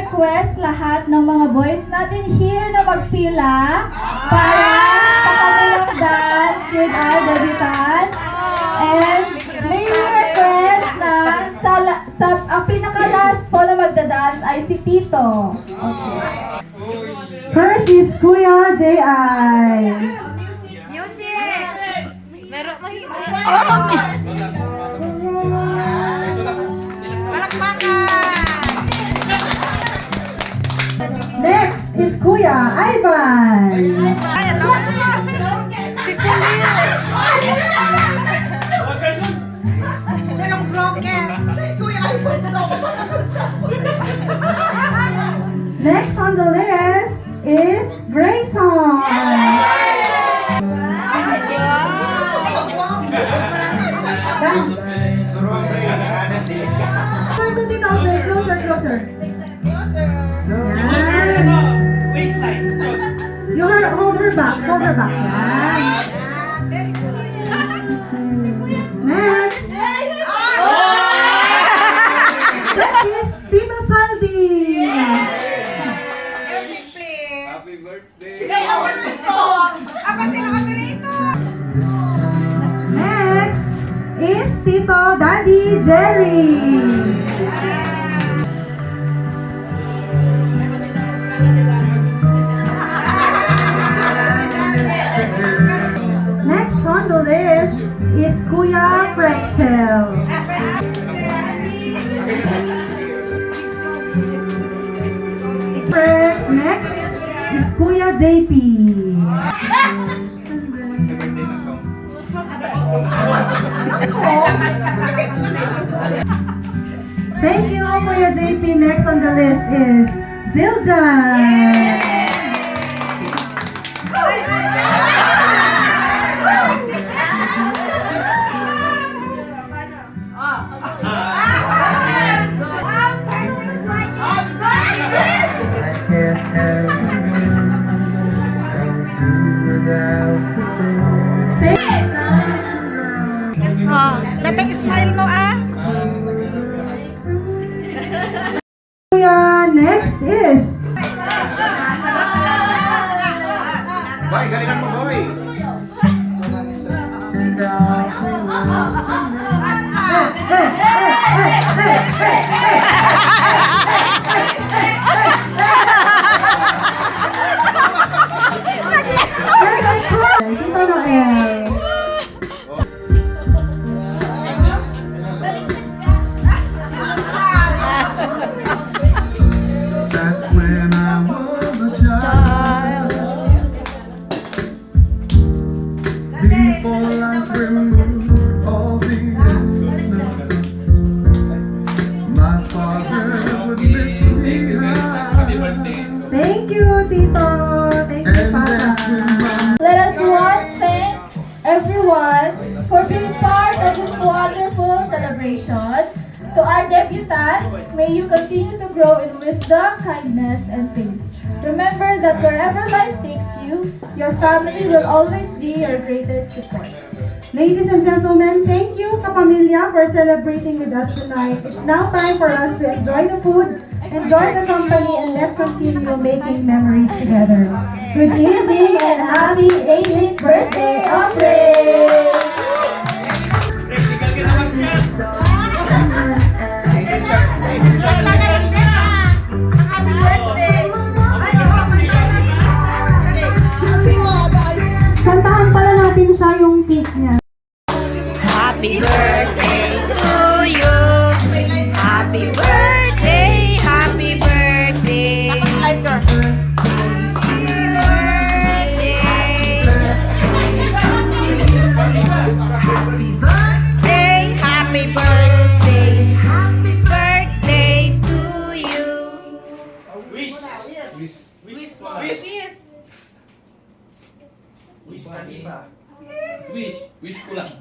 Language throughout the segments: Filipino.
request lahat ng mga boys natin here na magpila para sa kanilang dance with our debutants. And may request na ang pinaka-last po na magda-dance ay si Tito. Okay. First is Kuya J.I. Music! Meron mahina. Palakpakan! Next is Kuya Ivan. Ay, ano? Si Kulil! Sinong broken? Si Kuya Ivan na ako. Next on the list is Grayson. Closer. Waistline. You hold her back. Yan. Next. That is Tito Saldi. Music, please. Happy birthday. Sige, awan ito. Apa sino kami rito? Next is Tito Daddy Jerry. Next on the list is Kuya Frexel. Next is Kuya JP. Thank you, Kuya JP. Next on the list is Zildjian. Latang smile mo Kuya, next is Boy, galingan mo, boy. Tito Noel. Thank you, Tito. Thank you, Papa. Let us once thank everyone for being part of this wonderful celebration. To our debutant, may you continue to grow in wisdom, kindness, and faith. Remember that wherever life takes you, your family will always be your greatest support. Ladies and gentlemen, thank you, Kapamilya, for celebrating with us tonight. It's now time for us to enjoy the food, enjoy the company, and let's continue making memories together. Good evening and happy 80th birthday, Aubrey! Kantahan pala natin siya yung cake niya. Happy birthday to you. Happy birthday, happy birthday. Happy birthday, happy birthday, happy birthday to you. Wish. Wish ka diba? Wish ko lang.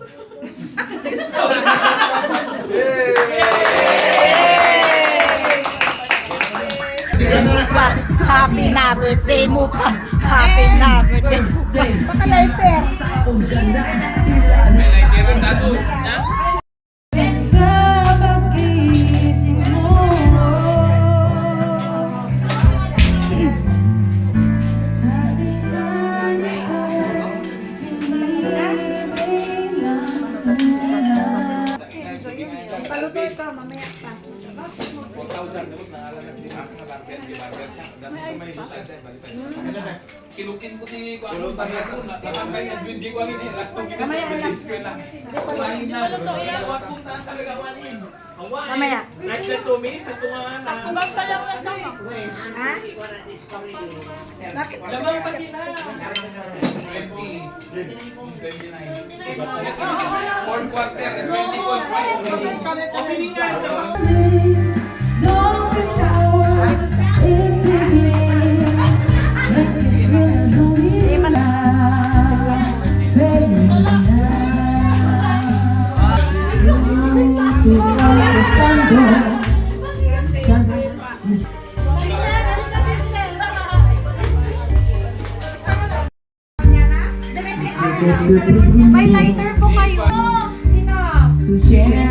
Happy na birthday mo pa. Happy na birthday. Paka-lighter. May lighter na to. Sa pag-isip mo, Kilukin ko si Kuya Tayo na nakakay na hindi ko ang ini last time kinis ko lang. Kumain na. Wag punta talaga wanin. Mamaya. Next na 2 minutes, ito nga na. Takubang pa lang ng tama. Ha? Bakit? Lamang pa sila. 20, 29. Fourth quarter, 20 goals, 5 opening. Opening nga siya. Long before it begins, let the friends only spreading May lighter po kayo. Sino? to share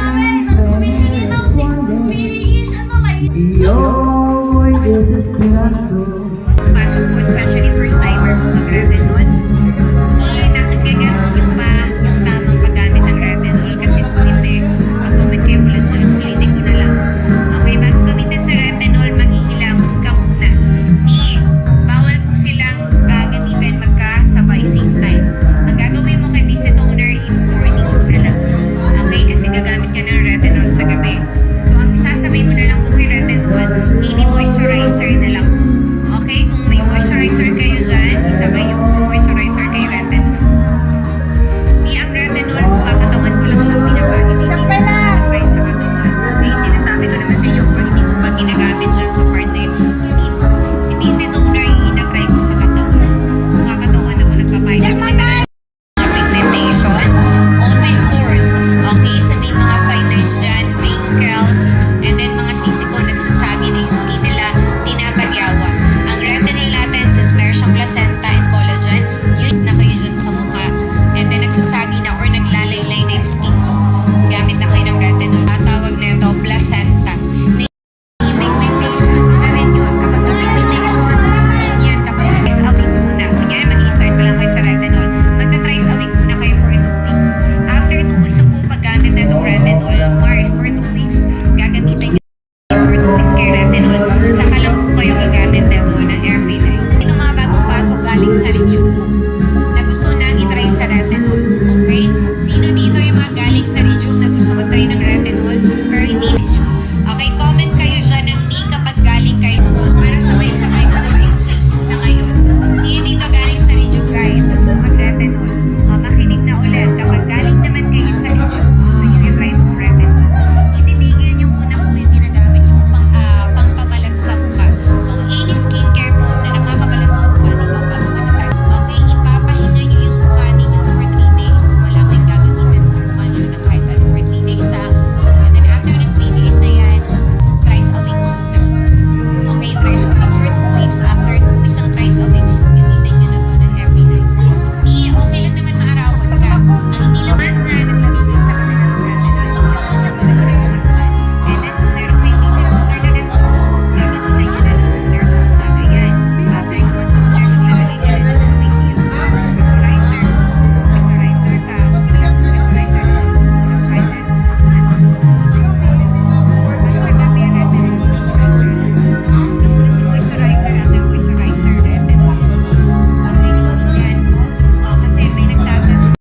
Humihingi ng humihingi siya ng lighter. your desesperado. Pasok po, especially first timer po ng Revenol. Nakagagas nyo pa yung tamang paggamit ng Revenol kasi kung hindi, mag-comment kayo ulit dyan. Ulitin ko na lang. Okay, bago gamitin sa Revenol, maghihilamos ka muna. Bawal po silang gagamitin magkasabay same time. Ang gagawin mo kay visit owner in morning na lang. Okay, kasi gagamit ka ng Revenol sa gabi. So, ang isasabay mo na lang po kay Revenol, mini moisturizer na lang po. Okay, kung may moisturizer kayo dyan, isabay niyo po sa moisturizer kay Retinol. Ang Retinol, pakatawan ko lang siyang pinapagin. Hindi na spray sa katawan. Okay, sinasabi ko naman sa inyo, pag hindi ko pa ginagamit dyan sa part na yun,